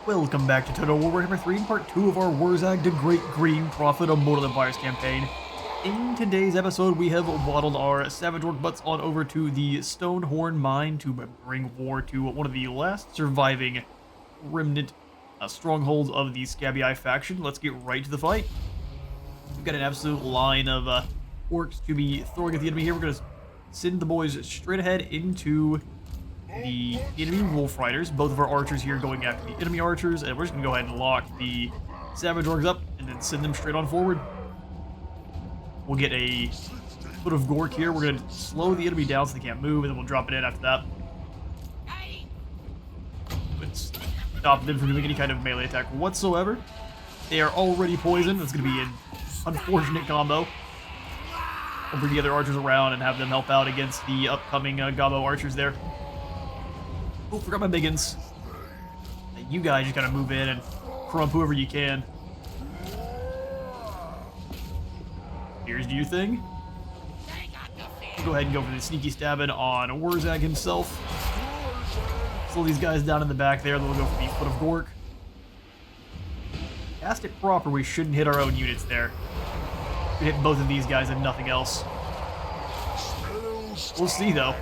Welcome back to Total War Warhammer 3 in part 2 of our Wurzzag the Great Green Prophet Immortal Empires campaign. In today's episode, we have waddled our Savage Orc butts on over to the Stonehorn Mine to bring war to one of the last surviving remnant strongholds of the Scabby Eye faction. Let's get right to the fight. We've got an absolute line of orcs to be throwing at the enemy here. We're going to send the boys straight ahead into the enemy wolf riders. Both of our archers here going after the enemy archers, and we're just gonna go ahead and lock the savage orcs up and then send them straight on forward. We'll get a foot of Gork here. We're gonna slow the enemy down so they can't move, and then we'll drop it in after that. Let's stop them from doing any kind of melee attack whatsoever. They are already poisoned. That's gonna be an unfortunate combo. We'll bring the other archers around and have them help out against the upcoming Gabo archers there. Oh, forgot my biggins. You guys just gotta move in and crump whoever you can. Here's your thing. Go ahead and go for the sneaky stabbing on Wurzzag himself. Slow these guys down in the back there, then we'll go for the foot of Gork. Cast it proper, we shouldn't hit our own units there. We hit both of these guys and nothing else. We'll see though.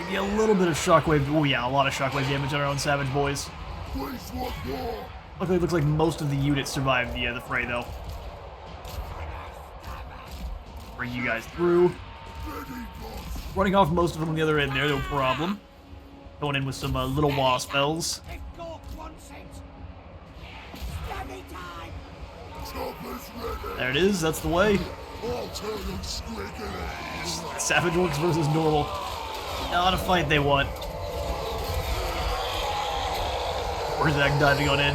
Maybe a little bit of shockwave. Oh yeah, a lot of shockwave damage on our own savage boys. Luckily, it looks like most of the units survived the fray though. Bring you guys through. Running off most of them on the other end there, no problem. Going in with some little wasp spells. There it is, that's the way. Savage orcs versus normal. Not a fight they want. Wurzzag diving on in.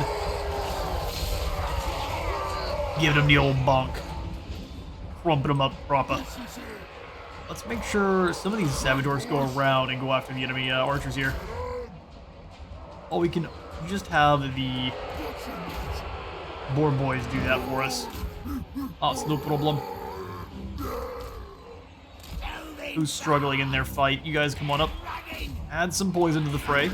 Giving him the old bonk. Crumping him up proper. Let's make sure some of these savage orcs go around and go after the enemy archers here. Oh, we can just have the boys do that for us. Oh, it's no problem. Who's struggling in their fight? You guys come on up. Add some poison to the fray.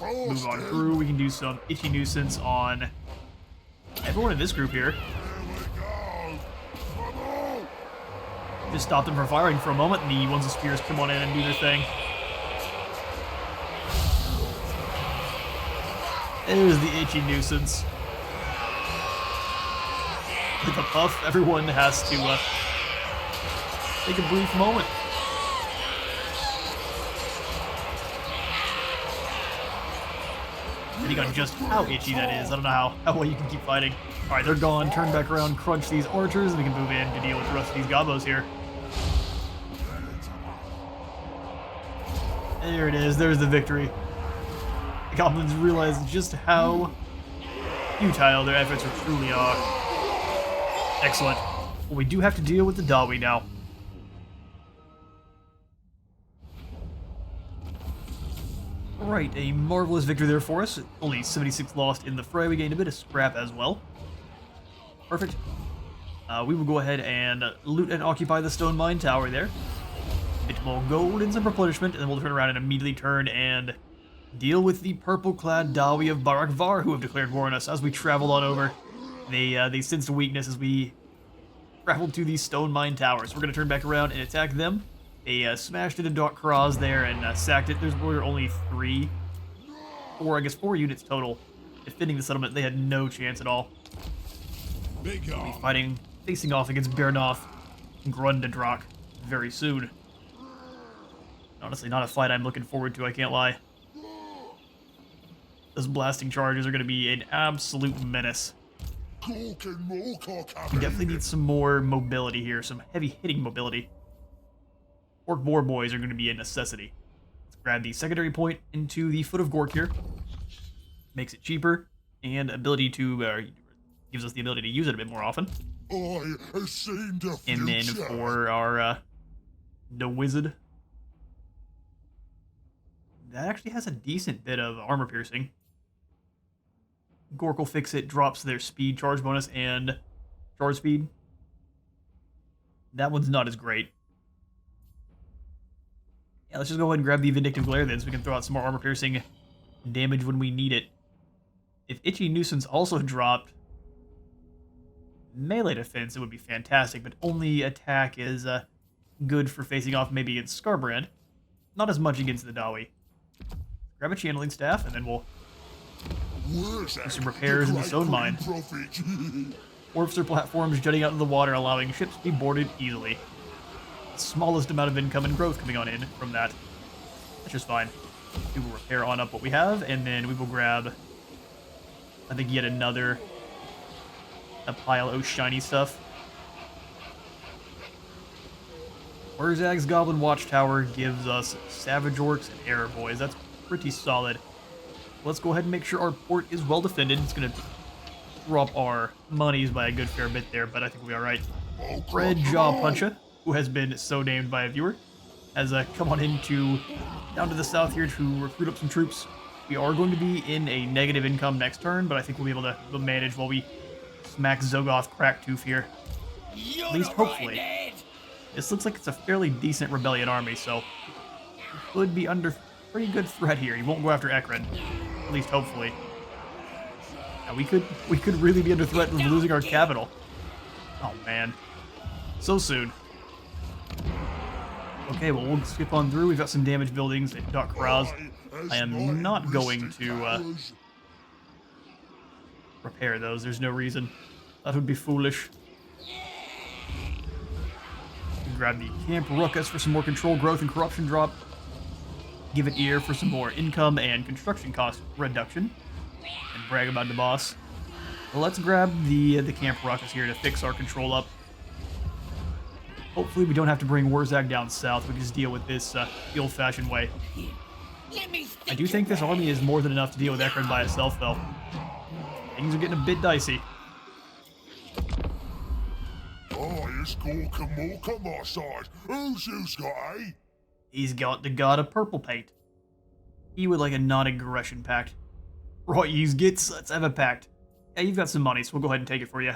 Move on through. We can do some itchy nuisance on everyone in this group here. Just stop them from firing for a moment, and the ones with spears come on in and do their thing. There's the itchy nuisance. With a puff, everyone has to take a brief moment. Depending on just how itchy that is, I don't know how well you can keep fighting. Alright, they're gone. Turn back around, crunch these archers, and we can move in to deal with the rest of these gobos here. There it is. There's the victory. The goblins realize just how futile their efforts truly are. Excellent. Well, we do have to deal with the Dawi now. Alright, a marvelous victory there for us. Only 76 lost in the fray. We gained a bit of scrap as well. Perfect. We will go ahead and loot and occupy the stone mine tower there. A bit more gold and some replenishment, and then we'll turn around and immediately turn and deal with the purple-clad Dawi of Barak Var, who have declared war on us as we travel on over. They sensed a weakness as we traveled to the stone mine towers. We're going to turn back around and attack them. They smashed into Dark Kraz there and sacked it. There were only four units total defending the settlement. They had no chance at all. We'll be fighting, facing off against Bernoth and Grundendrak very soon. Honestly, not a fight I'm looking forward to, I can't lie. Those blasting charges are going to be an absolute menace. We definitely need some more mobility here, some heavy-hitting mobility. Orc boys are going to be a necessity. Let's grab the secondary point into the foot of Gork here. Makes it cheaper, and ability to gives us the ability to use it a bit more often. And then for our the wizard, that actually has a decent bit of armor piercing. Gork will fix it, drops their speed, charge bonus, and charge speed. That one's not as great. Yeah, let's just go ahead and grab the Vindictive Glare then so we can throw out some more armor-piercing damage when we need it. If Itchy Nuisance also dropped melee defense, it would be fantastic, but only attack is good for facing off maybe against Scarbrand. Not as much against the Dawi. Grab a Channeling Staff, and then we'll do some repairs in the Stone Mine. Wharfs are platforms jutting out of the water, allowing ships to be boarded easily. The smallest amount of income and growth coming on in from that. That's just fine. We will repair on up what we have, and then we will grab, I think, yet another a pile of shiny stuff. Wurzzag's Goblin Watchtower gives us Savage Orcs and Error Boys. That's pretty solid. Let's go ahead and make sure our port is well defended. It's going to drop our monies by a good fair bit there, but I think we'll be alright. Red Jaw Puncher, who has been so named by a viewer, has come on down to the south here to recruit up some troops. We are going to be in a negative income next turn, but I think we'll be able to manage while we smack Zogoth Cracktooth here. At least hopefully. This looks like it's a fairly decent rebellion army, so we could be under pretty good threat here. He won't go after Ekron, at least hopefully. Now we could really be under threat of losing our capital. Oh man, so soon. Okay, well we'll skip on through. We've got some damaged buildings at Dock Kraz. I am not going to repair those. There's no reason. That would be foolish. Grab the Camp Ruckus for some more control growth and corruption drop. Give it ear for some more income and construction cost reduction. And brag about the boss. Well, let's grab the Camp Ruckus here to fix our control up. Hopefully we don't have to bring Wurzzag down south. We can just deal with this the old-fashioned way. I do think this army is more than enough to deal with Ekron by itself, though. Things are getting a bit dicey. my side. Who's this guy? He's got the God of Purple Paint. He would like a non-aggression pact. Right, you gits, let's have a pact. Yeah, you've got some money, so we'll go ahead and take it for you.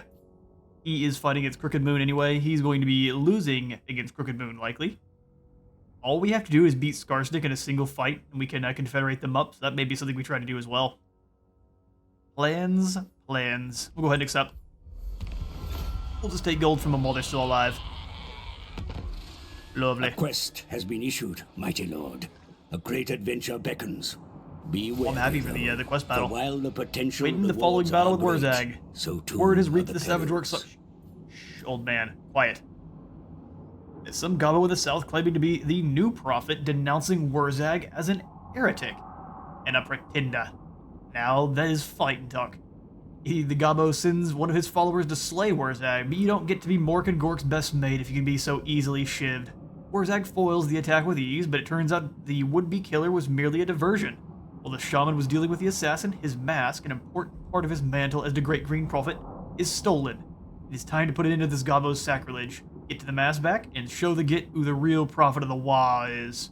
He is fighting against Crooked Moon anyway. He's going to be losing against Crooked Moon, likely. All we have to do is beat Scarsnick in a single fight, and we can confederate them up, so that may be something we try to do as well. Plans. We'll go ahead and accept. We'll just take gold from them while they're still alive. Lovely. A quest has been issued, mighty lord. A great adventure beckons. Beware. I'm happy for the quest battle. For while the potential Waiting the following battle with great, Wurzzag. so too Word has are reached the Savage perils. Orcs. Shh, old man, quiet. There's some gobbo in the south claiming to be the new prophet, denouncing Wurzzag as an heretic and a pretender. Now that is fighting talk. The gobbo sends one of his followers to slay Wurzzag, but you don't get to be Mork and Gork's best mate if you can be so easily shivved. Wurzzag foils the attack with ease, but it turns out the would-be killer was merely a diversion. While the shaman was dealing with the assassin, his mask, an important part of his mantle as the Great Green Prophet, is stolen. It is time to put an end to this gobbo's sacrilege. Get to the mask back, and show the Git who the real prophet of the Wa is.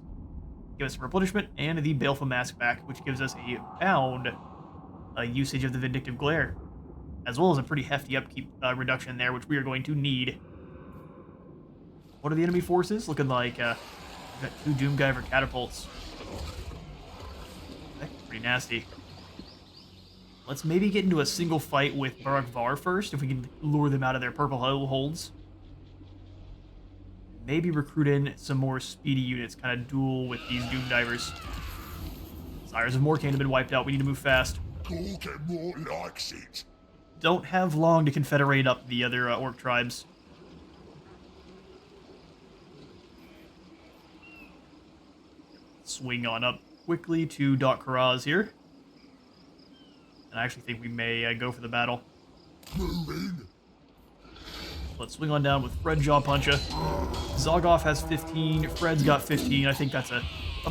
Give us some replenishment, and the Baleful Mask back, which gives us a pound usage of the Vindictive Glare, as well as a pretty hefty upkeep reduction there, which we are going to need. What are the enemy forces? Looking like, we've got 2 Doomguyver catapults. That's pretty nasty. Let's maybe get into a single fight with Barak Var first, if we can lure them out of their purple holds. Maybe recruit in some more speedy units, kind of duel with these Doomdivers. Sires of Morkane have been wiped out, we need to move fast. Gorkamore likes it. Don't have long to confederate up the other orc tribes. Swing on up quickly to Dock Kraz here. And I actually think we may go for the battle. Moving. Let's swing on down with Fred Jaw Puncher. Zogoth has 15, Fred's got 15. I think that's a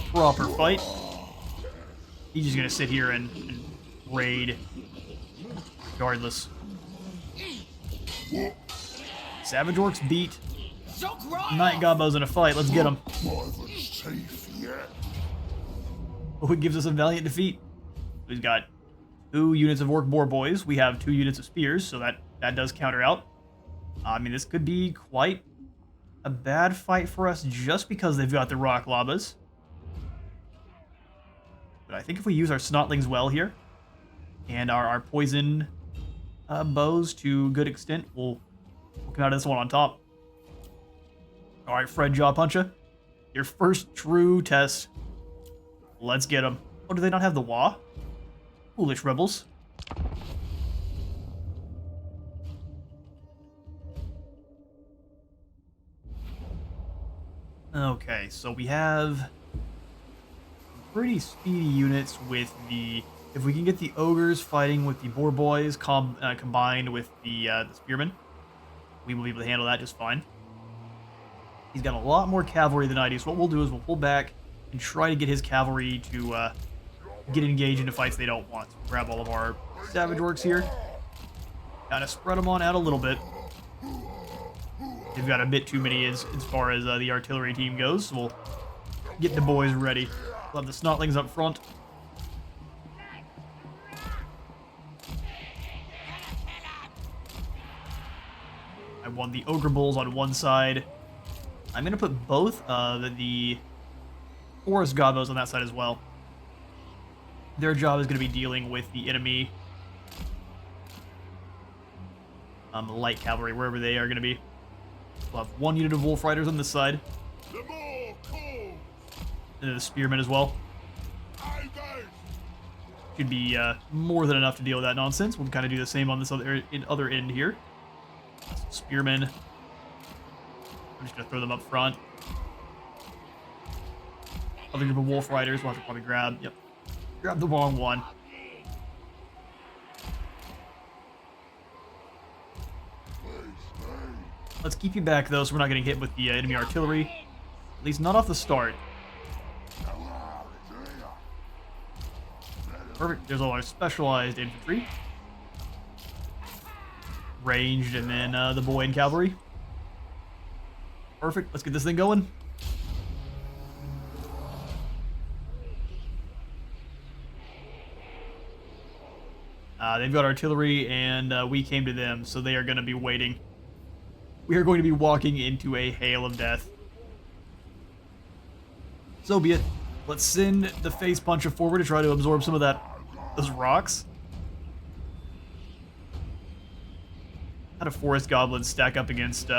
proper fight. He's just gonna sit here and raid. Regardless. Savage Orcs beat Night Gobbos in a fight. Let's get them. Oh, it gives us a valiant defeat. We've got 2 units of Orc Boar Boys. We have 2 units of Spears, so that does counter out. I mean, this could be quite a bad fight for us just because they've got the Rock Labas. But I think if we use our snotlings well here, and our poison bows to good extent, we'll come out of this one on top. Alright, Fred Jaw Puncher. Your first true test. Let's get them. Oh, do they not have the Wah? Foolish rebels. Okay, so we have pretty speedy units with the... If we can get the ogres fighting with the boar boys combined with the spearmen, we will be able to handle that just fine. He's got a lot more cavalry than I do, so what we'll do is we'll pull back and try to get his cavalry to get engaged into fights they don't want. So grab all of our savage orcs here, kind of spread them on out a little bit. They've got a bit too many as far as the artillery team goes, so we'll get the boys ready. We'll have the snotlings up front. I want the ogre bulls on one side. I'm going to put both the forest gobos on that side as well. Their job is going to be dealing with the enemy light cavalry, wherever they are going to be. We'll have one unit of wolf riders on this side. And then the spearmen as well. Should be more than enough to deal with that nonsense. We'll kind of do the same on this other end here. Spearmen. I'm just going to throw them up front. Other group of wolf riders we'll have to probably grab. Yep. Grab the wrong one. Let's keep you back, though, so we're not getting hit with the enemy artillery. At least not off the start. Perfect. There's all our specialized infantry. Ranged, and then the boy and cavalry. Perfect. Let's get this thing going. They've got artillery, and we came to them, so they are going to be waiting. We are going to be walking into a hail of death. So be it. Let's send the face puncher forward to try to absorb some of those rocks. How do forest goblins stack up against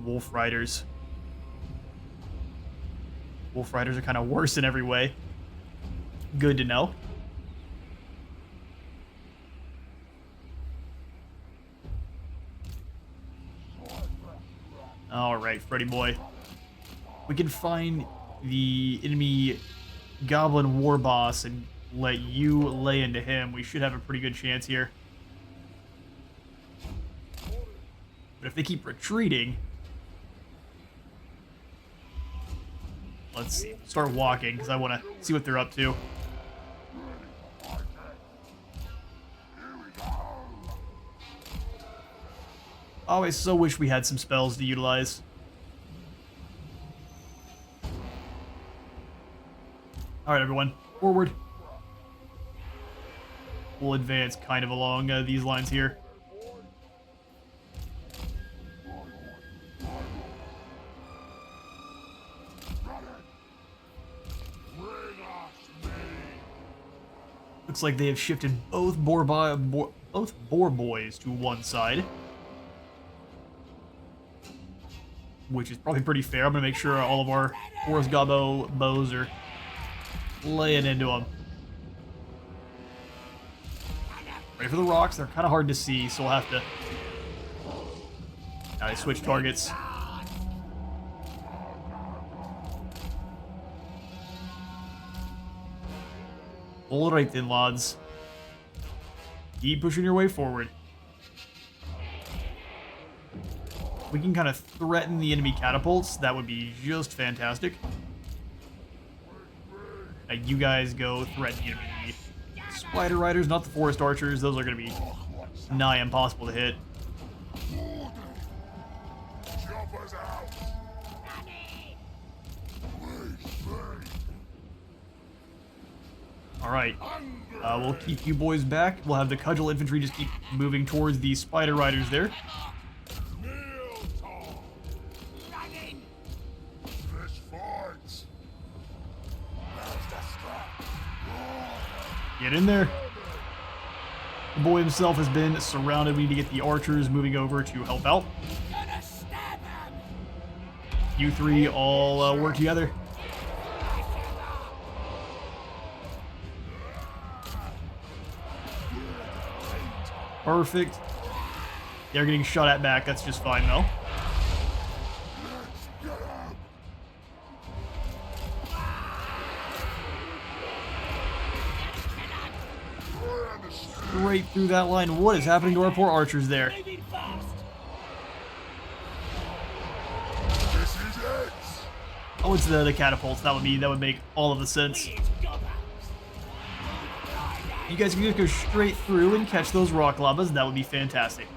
wolf riders? Wolf riders are kind of worse in every way. Good to know. Alright, Freddy boy. We can find the enemy goblin war boss and let you lay into him. We should have a pretty good chance here. But if they keep retreating... Let's see. Start walking, because I want to see what they're up to. Oh, I so wish we had some spells to utilize. Alright, everyone. Forward. We'll advance kind of along these lines here. Looks like they have shifted both boar boys to one side. Which is probably pretty fair. I'm going to make sure all of our Forest Gobbo bows are laying into them. Ready for the rocks. They're kind of hard to see, so we'll have to... Now they switch targets. Alright then, lads. Keep pushing your way forward. We can kind of threaten the enemy catapults. That would be just fantastic. You guys go threaten the enemy spider riders, not the forest archers. Those are going to be nigh impossible to hit. Alright. We'll keep you boys back. We'll have the cudgel infantry just keep moving towards the spider riders there. Get in there. The boy himself has been surrounded. We need to get the archers moving over to help out. You three all work together. Perfect. They're getting shot at back. That's just fine, though. Straight through that line. What is happening to our poor archers there? This is it. Oh, it's the catapults. That would make all of the sense. You guys can just go straight through and catch those rock llamas. That would be fantastic.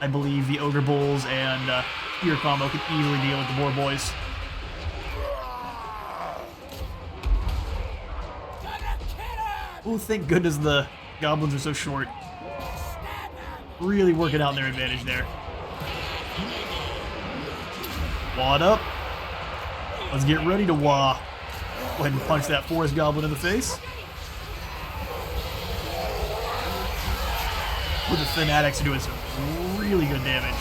I believe the ogre bulls and spear combo could easily deal with the boar boys. Oh, thank goodness the goblins are so short. Really working out their advantage there. Wad up. Let's get ready to wah. Go ahead and punch that forest goblin in the face. With the fanatics are doing some really good damage.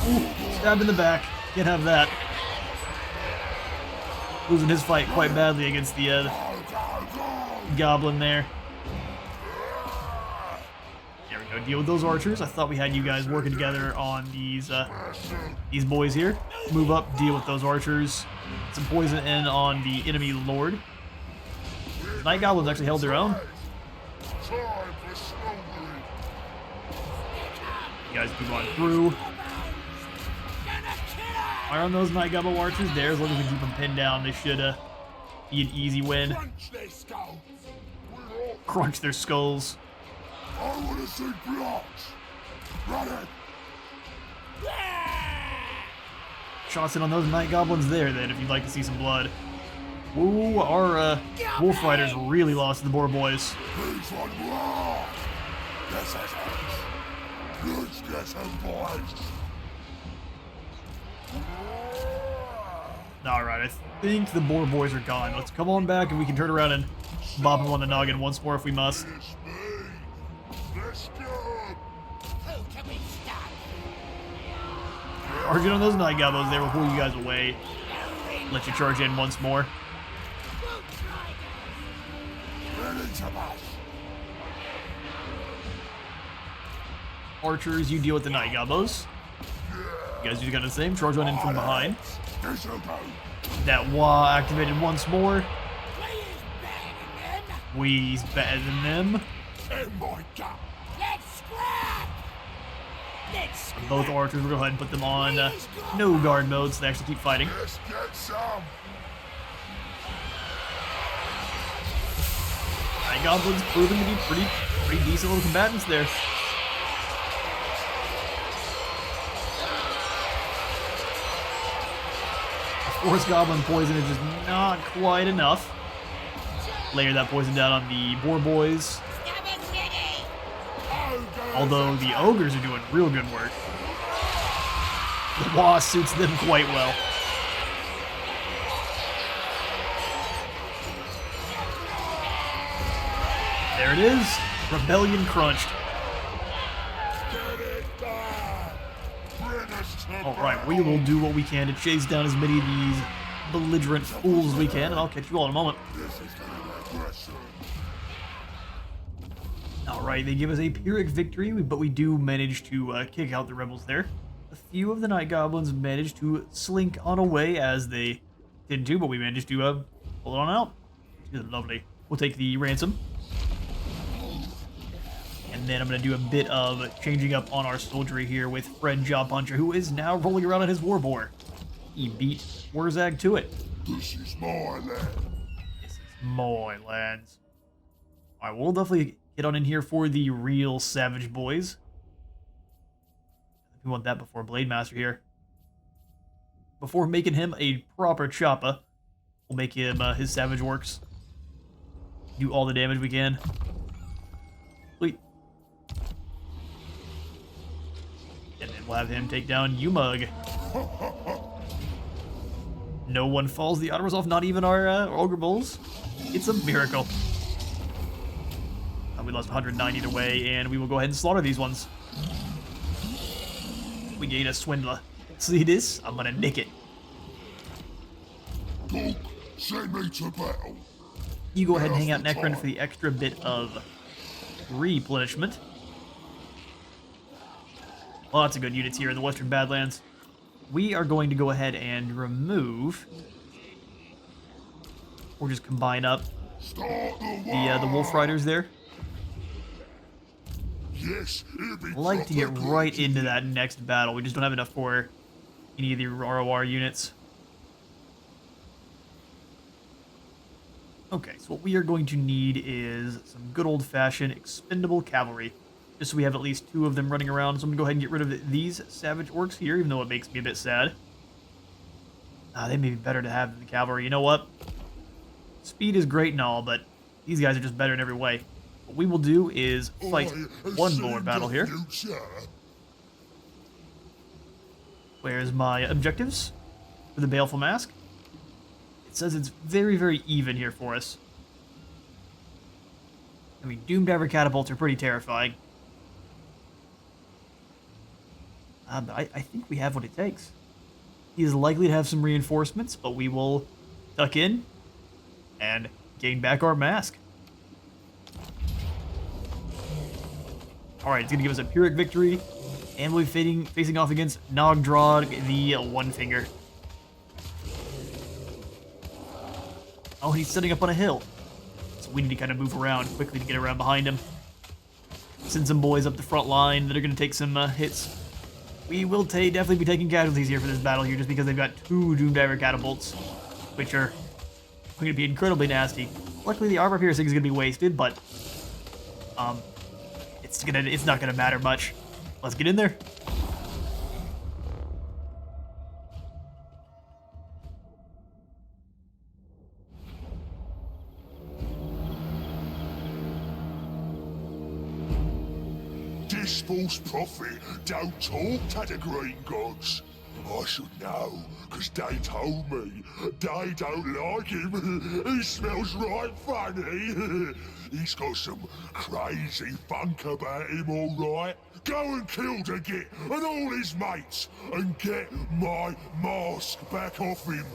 Ooh, stabbed in the back. Can't have that. Losing his fight quite badly against the goblin there. There we go. Deal with those archers. I thought we had you guys working together on these boys here. Move up, deal with those archers. Some poison in on the enemy lord. The night goblins actually held their own. You guys move on through. Fire on those night goblin archers there. As long as we keep them pinned down, they should be an easy win. Crunch their skulls. I want to see blood. Run it. Shots in on those night goblins there, then, if you'd like to see some blood. Ooh, our wolf riders really lost to the boar boys. Please one more. This is it. Let's get some boys. Alright, I think the boar boys are gone. Let's come on back and we can turn around and bop them on the noggin once more if we must. It's me. Let's go. Who can we stop? Charging on those night goblins, they will pull you guys away. Let you charge in once more. Ready to mash. Archers, you deal with the night goblins. You guys do kind of the same. Charge one in from behind. This'll do. That wah activated once more. We's better than them. In my gut. Let's scrap! Let's scrap! Both archers, we'll go ahead and put them on no guard mode so they actually keep fighting. Let's get some. Night goblins proving to be pretty decent little combatants there. Forest goblin poison is just not quite enough. Layer that poison down on the boar boys. Although the ogres are doing real good work. The wah suits them quite well. There it is. Rebellion crunched. Get it done. Bring us to Alright, we will do what we can to chase down as many of these belligerent fools as we can, and I'll catch you all in a moment. This is gonna be aggressive. Alright, they give us a Pyrrhic victory, but we do manage to kick out the rebels there. A few of the night goblins managed to slink on away as they didn't do, but we managed to pull it on out. Lovely. We'll take the ransom. And then I'm going to do a bit of changing up on our soldiery here with Fred Jawpuncher, who is now rolling around on his war boar. He beat Wurzzag to it. This is my land. This is my lands. Alright, we'll definitely get on in here for the real Savage Boys. We want that before Blade Master here. Before making him a proper choppa, we'll make him his Savage Works. Do all the damage we can. Sweet. And then we'll have him take down Umug. No one falls the auto resolve, not even our Ogre Bulls. It's a miracle. We lost 109 either way, and we will go ahead and slaughter these ones. We gain a Swindler. See this? I'm gonna nick it. Dog, send me to battle. You go ahead and hang out Necron for the extra bit of replenishment. Lots of good units here in the Western Badlands. We are going to go ahead and remove, or just combine up the Wolf Riders there. Yes, it'd be I'd like to get proper right good. into that next battle. We just don't have enough for any of the ROR units. Okay, so what we are going to need is some good old-fashioned expendable cavalry, just so we have at least 2 of them running around. So I'm going to go ahead and get rid of these savage orcs here, even though it makes me a bit sad. They may be better to have than the cavalry. You know what? Speed is great and all, but these guys are just better in every way. What we will do is fight one more battle here. Where's my objectives for the Baleful Mask? It says it's very, very even here for us. I mean, Doomdiver catapults are pretty terrifying. But I think we have what it takes. He is likely to have some reinforcements, but we will tuck in and gain back our mask. Alright, it's going to give us a Pyrrhic victory, and we'll be facing off against Nogdrad, the One Finger. Oh, he's sitting up on a hill. So we need to kind of move around quickly to get around behind him. Send some boys up the front line that are going to take some hits. We will definitely be taking casualties here for this battle here, just because they've got 2 Doomdiver catapults, which are going to be incredibly nasty. Luckily, the armor piercing is going to be wasted, but it's not going to matter much. Let's get in there. This false prophet don't talk to the green gods. I should know, 'cause they told me they don't like him. He smells right funny. He's got some crazy funk about him, alright. Go and kill the Git and all his mates and get my mask back off him.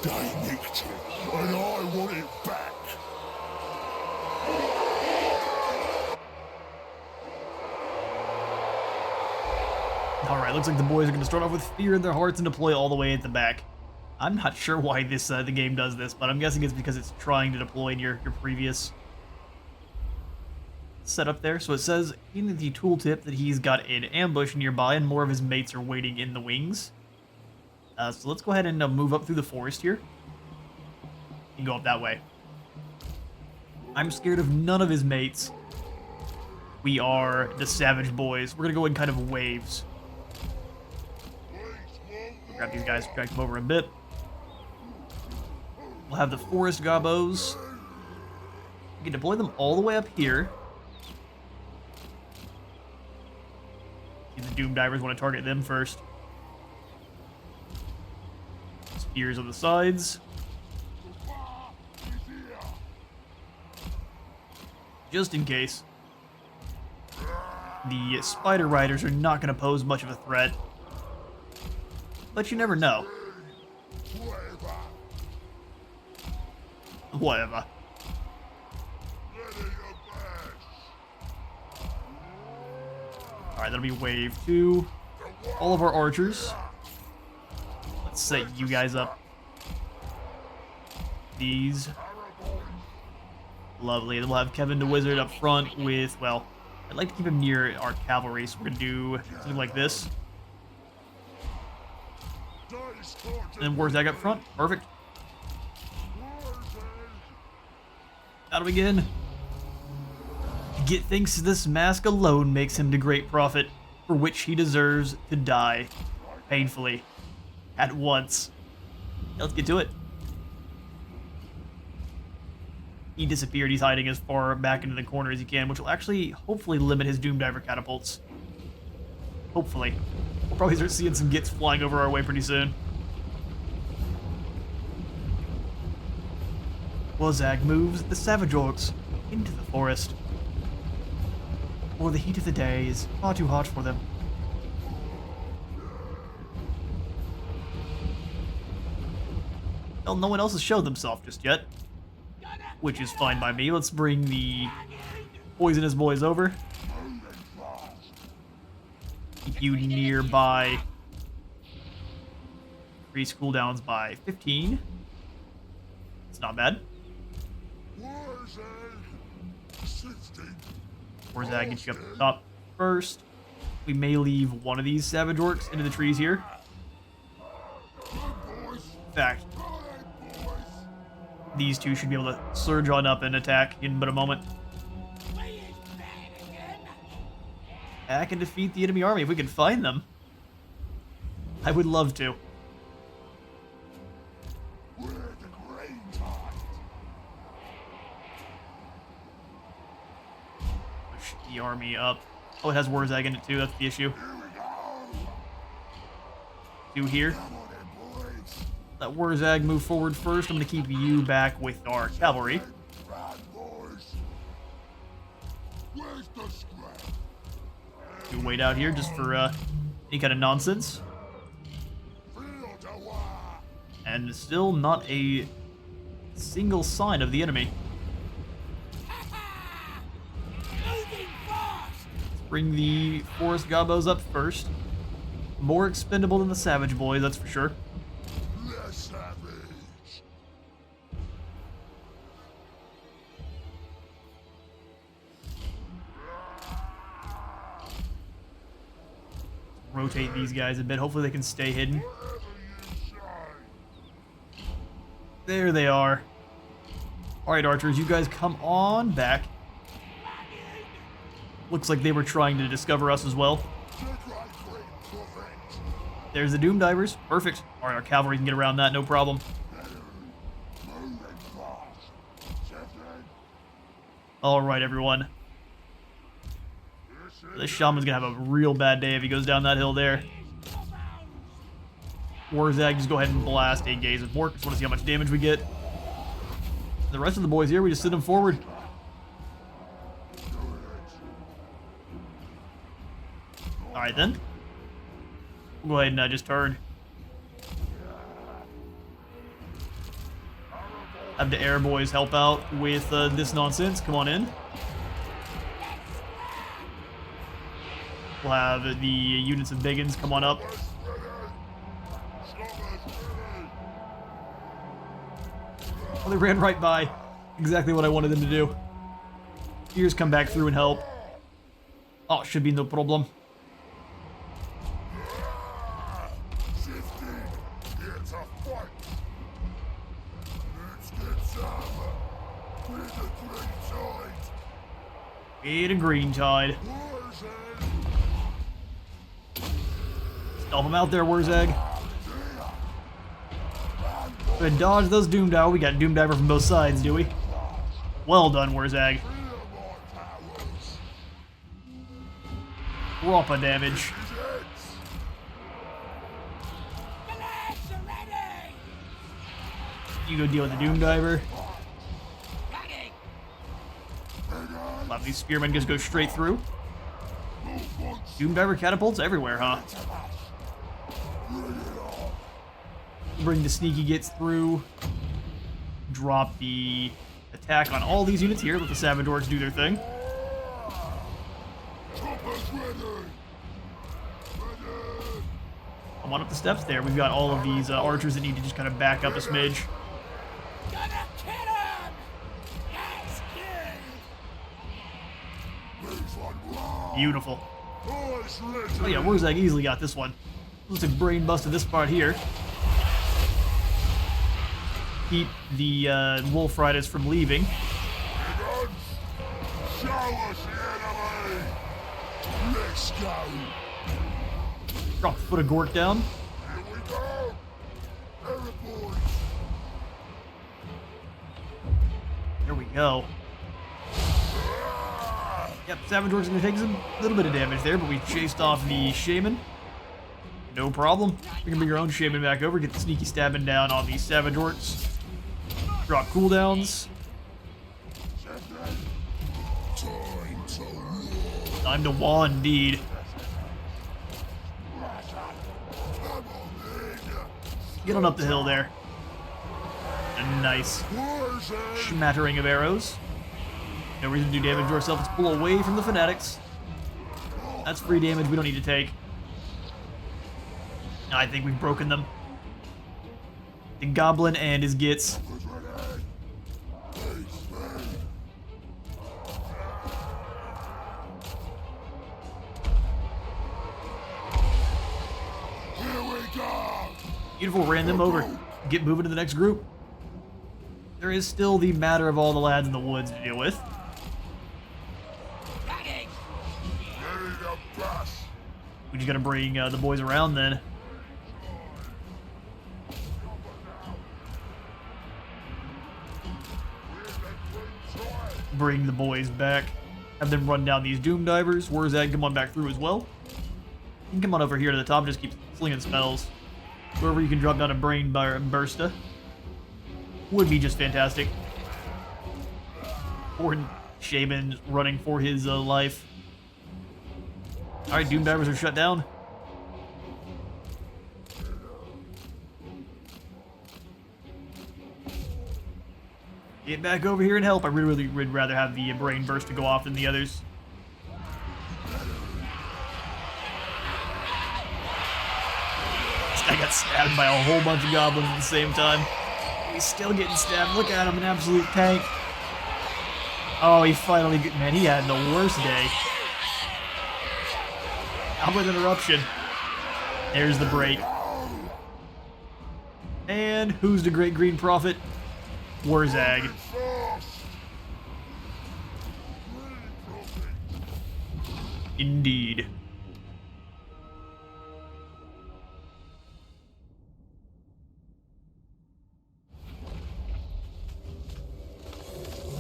They nicked it and I want it back. Alright, looks like the boys are going to start off with fear in their hearts and deploy all the way at the back. I'm not sure why the game does this, but I'm guessing it's because it's trying to deploy in your previous setup there. So it says in the tooltip that he's got an ambush nearby and more of his mates are waiting in the wings. So let's go ahead and move up through the forest here. And go up that way. I'm scared of none of his mates. We are the savage boys. We're going to go in kind of waves. Grab these guys, drag them over a bit. We'll have the forest gobos. We can deploy them all the way up here. The Doomdivers want to target them first. Spears on the sides. Just in case. The Spider Riders are not going to pose much of a threat. But you never know. Whatever. Alright, that'll be wave 2. All of our archers. Let's set you guys up. These. Lovely. Then we'll have Kevin the Wizard up front with, well, I'd like to keep him near our cavalry, so we're going to do something like this. And then Wurzzag up front. Perfect. That'll begin. Git thinks this mask alone makes him the great prophet, for which he deserves to die. Painfully. At once. Let's get to it. He disappeared. He's hiding as far back into the corner as he can, which will actually, hopefully, limit his Doomdiver catapults. Hopefully. We'll probably start seeing some Gits flying over our way pretty soon. Wurzzag moves the Savage Orcs into the forest. For the heat of the day is far too hot for them. Well, no one else has showed themselves just yet, which is fine by me. Let's bring the poisonous boys over. Keep you nearby. Increase cooldowns by 15. It's not bad. Wurzzag gets you up the top first. We may leave one of these Savage Orcs into the trees here. In fact, these two should be able to surge on up and attack in but a moment. Attack and defeat the enemy army if we can find them. I would love to. Push the army up. Oh, it has Wurzzag in it too, that's the issue. Two here. Let Wurzzag move forward first. I'm going to keep you back with our cavalry. You wait out here just for any kind of nonsense. And still not a single sign of the enemy. Let's bring the forest gobos up first. More expendable than the Savage Boys, that's for sure. Rotate these guys a bit. Hopefully they can stay hidden. There they are. Alright, archers, you guys come on back. Looks like they were trying to discover us as well. There's the Doom Divers. Perfect. Alright, our cavalry can get around that, no problem. Alright, everyone. This shaman's gonna have a real bad day if he goes down that hill there. Wurzzag, just go ahead and blast a gaze of Mork. Just want to see how much damage we get. The rest of the boys here, we just send them forward. Alright then. We'll go ahead and just turn. Have the air boys help out with this nonsense. Come on in. We'll have the units of Biggins come on up. Oh, they ran right by. Exactly what I wanted them to do. Spears come back through and help. Oh, should be no problem. Get a green tide. Help him out there, Wurzzag. Go ahead, dodge those Doom Diver. We got Doom Diver from both sides, do we? Well done, Wurzzag. Proper damage. You go deal with the Doom Diver. A lot of these spearmen just go straight through. Doom Diver catapults everywhere, huh? Bring the sneaky gets through. Drop the attack on all these units here. Let the Savage Orcs do their thing. Come on up the steps there. We've got all of these archers that need to just kind of back up a smidge. Beautiful. Oh yeah, Wurzzag easily got this one. Looks like brain busted this part here. Keep the Wolf Riders from leaving. Drop the foot of Gork down. There we go. Yep, Savage Orcs gonna take a little bit of damage there, but we chased off the Shaman. No problem. We can bring your own Shaman back over, get the sneaky stabbing down on the Savage Orcs. drop cooldowns. Time to wall, indeed. Get on up the hill there. A nice smattering of arrows. No reason to do damage to ourselves. Let's pull away from the fanatics. That's free damage we don't need to take. I think we've broken them. The goblin and his gits. Beautiful, ran them over. Get moving to the next group. There is still the matter of all the lads in the woods to deal with. We just gotta bring the boys around then. Bring the boys back. Have them run down these doom divers. Wurzzag, come on back through as well. You can come on over here to the top, just keep slinging spells. Wherever you can drop down a brain bursta would be just fantastic. Poor Shaman running for his life. Alright, doom divers are shut down. Get back over here and help. I really would rather have the brain burst to go off than the others. This guy got stabbed by a whole bunch of goblins at the same time. He's still getting stabbed. Look at him, an absolute tank. Oh, he finally... Man, he had the worst day. Goblin interruption. There's the break. And who's the great green prophet? Wurzzag. Indeed.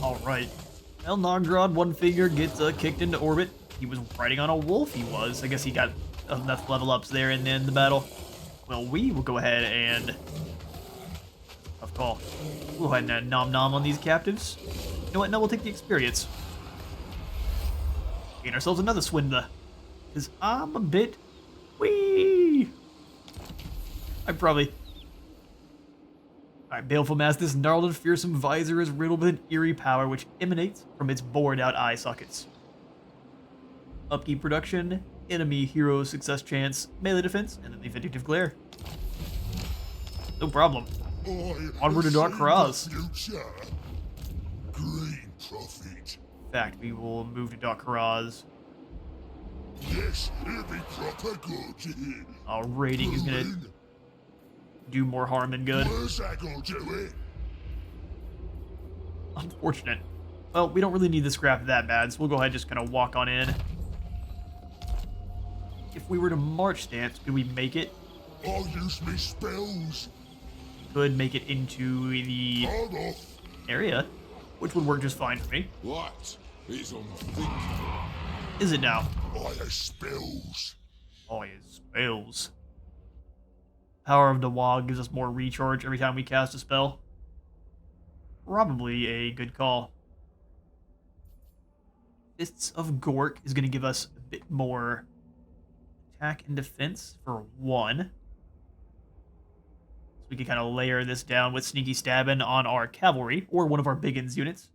Alright. Well, Nogrod, one figure, gets kicked into orbit. He was riding on a wolf, he was. I guess he got enough level ups there and then the battle. Well, we will go ahead and... Tough call. We'll go ahead and nom-nom on these captives. You know what? No, we'll take the experience. Gain ourselves another swindler. Because I'm a bit... Whee! I probably... Alright, Baleful Mask. This gnarled and fearsome visor is riddled with an eerie power which emanates from its bored-out eye sockets. Upkeep production, enemy hero success chance, melee defense, and then the vindictive glare. No problem. Onward to Dark Cross. Green prophet. In fact, we will move to Dark Cross. Yes, it'll be proper good. Raiding is gonna do more harm than good. Wurzzag will do it. Unfortunate. Well, we don't really need the scrap that bad, so we'll go ahead and just kind of walk on in. If we were to march stance, could we make it? I'll use me spells. Could make it into the I'm off. area, which would work just fine for me. What is unthinkable? Is it now? I have spells. Oh, his spells. Power of the Wog gives us more recharge every time we cast a spell. Probably a good call. Fists of Gork is going to give us a bit more attack and defense for one. So we can kind of layer this down with Sneaky Stabbing on our cavalry, or one of our Biggins units.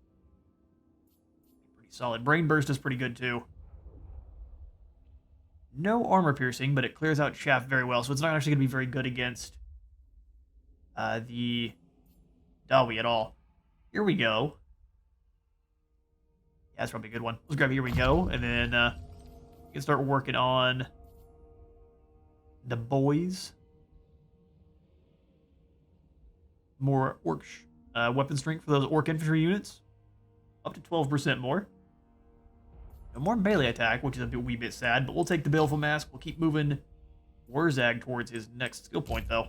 Pretty solid. Brain Burst is pretty good too. No armor piercing, but it clears out chaff very well, so it's not actually going to be very good against the Dawi at all. Here we go. Yeah, that's probably a good one. Let's grab Here We Go, and then we can start working on the boys. More orc weapon strength for those orc infantry units. Up to 12% more. No more melee attack, which is a wee bit sad, but we'll take the Baleful Mask. We'll keep moving Wurzzag towards his next skill point, though.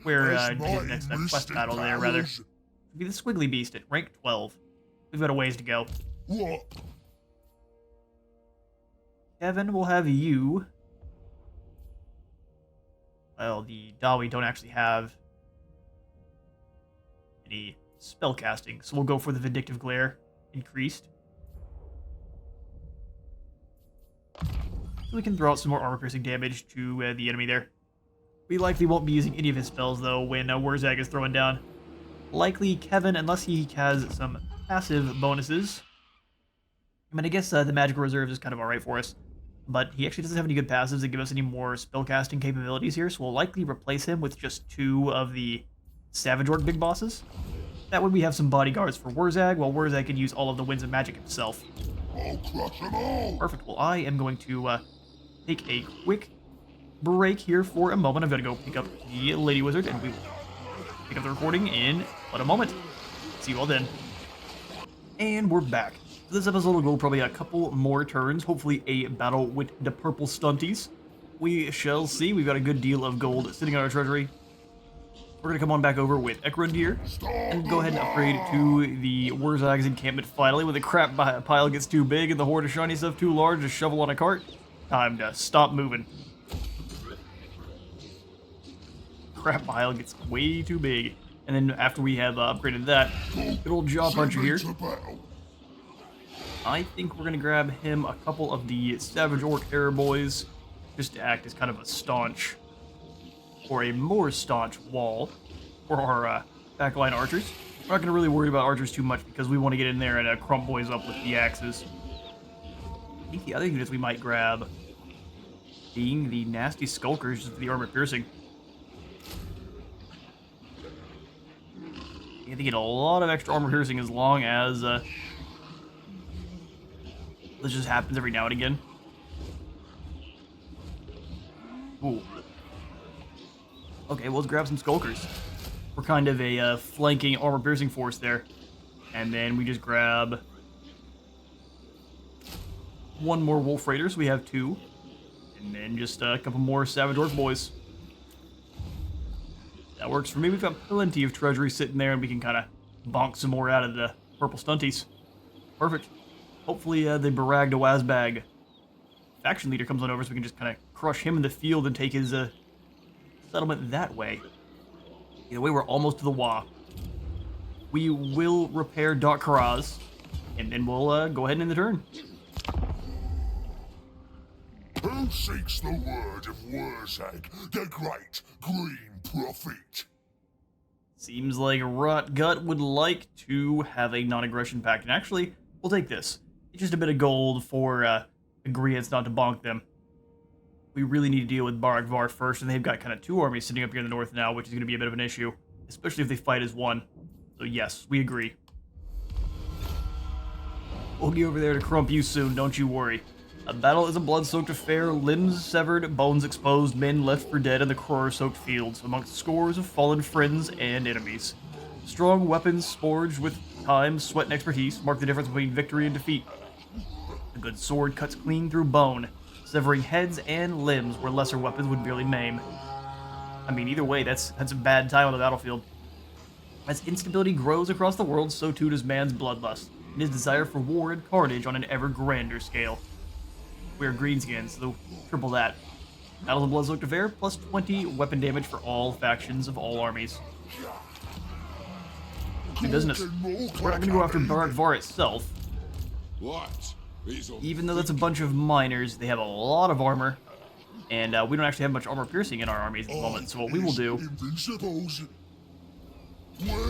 Where his next quest battle there, rather. Be the Squiggly Beast at rank 12. We've got a ways to go. What? Kevin will have you. Well, the Dawi don't actually have any spellcasting. So we'll go for the Vindictive Glare increased. So we can throw out some more armor-piercing damage to the enemy there. We likely won't be using any of his spells, though, when Wurzzag is throwing down. Likely Kevin, unless he has some passive bonuses. I mean, I guess the Magical Reserve is kind of alright for us. But he actually doesn't have any good passives that give us any more spellcasting capabilities here, so we'll likely replace him with just 2 of the Savage Orc big bosses. That way we have some bodyguards for Wurzzag, while Wurzzag can use all of the winds of magic himself. I'll crush them all. Perfect. Well, I am going to take a quick break here for a moment. I've got to go pick up the Lady Wizard, and we will pick up the recording in but a moment. See you all then. And we're back. This episode will go probably a couple more turns, hopefully a battle with the purple stunties. We shall see. We've got a good deal of gold sitting in our treasury. We're going to come on back over with Ekrondir and go ahead and upgrade to the Wurzzag's encampment finally. When the crap pile gets too big and the horde of shiny stuff too large to shovel on a cart, time to stop moving. Crap pile gets way too big. And then after we have upgraded that, good old Jaw Puncher here. I think we're going to grab him a couple of the Savage Orc Error Boys, just to act as kind of a staunch, or a more staunch wall for our backline archers. We're not going to really worry about archers too much because we want to get in there and crump boys up with the axes. I think the other units we might grab being the nasty Skulkers, just for the armor piercing. You have to get a lot of extra armor piercing as long as this just happens every now and again. Ooh. Okay, well, let's grab some Skulkers. We're kind of a flanking armor-piercing force there. And then we just grab 1 more Wolf Raider, so we have 2. And then just a couple more Savage Orc boys. That works for me. We've got plenty of treasury sitting there, and we can kind of bonk some more out of the purple stunties. Perfect. Hopefully the Barag de Wazbag faction leader comes on over so we can just kind of crush him in the field and take his settlement that way. Either way, we're almost to the Wa. We will repair Doc Karaz, and then we'll go ahead and end the turn. Who seeks the word of Wurzzag, the great green prophet? Seems like Rotgut would like to have a non-aggression pact, and actually, we'll take this. It's just a bit of gold for agreeance not to bonk them. We really need to deal with Baragvar first, and they've got kind of 2 armies sitting up here in the north now, which is going to be a bit of an issue, especially if they fight as one. So yes, we agree. We'll be over there to crump you soon, don't you worry. A battle is a blood-soaked affair, limbs severed, bones exposed, men left for dead in the horror-soaked fields, amongst scores of fallen friends and enemies. Strong weapons forged with time, sweat, and expertise mark the difference between victory and defeat. A good sword cuts clean through bone, severing heads and limbs where lesser weapons would barely maim. I mean, either way, that's a bad time on the battlefield. As instability grows across the world, so too does man's bloodlust, and his desire for war and carnage on an ever grander scale. We are greenskins, so triple that. Battle's a blood-soaked affair, plus 20 weapon damage for all factions of all armies. Good business. We're not going to go after Baragvar itself. What? Even though that's a bunch of miners, they have a lot of armor, and we don't actually have much armor piercing in our armies at the moment, so what we will do...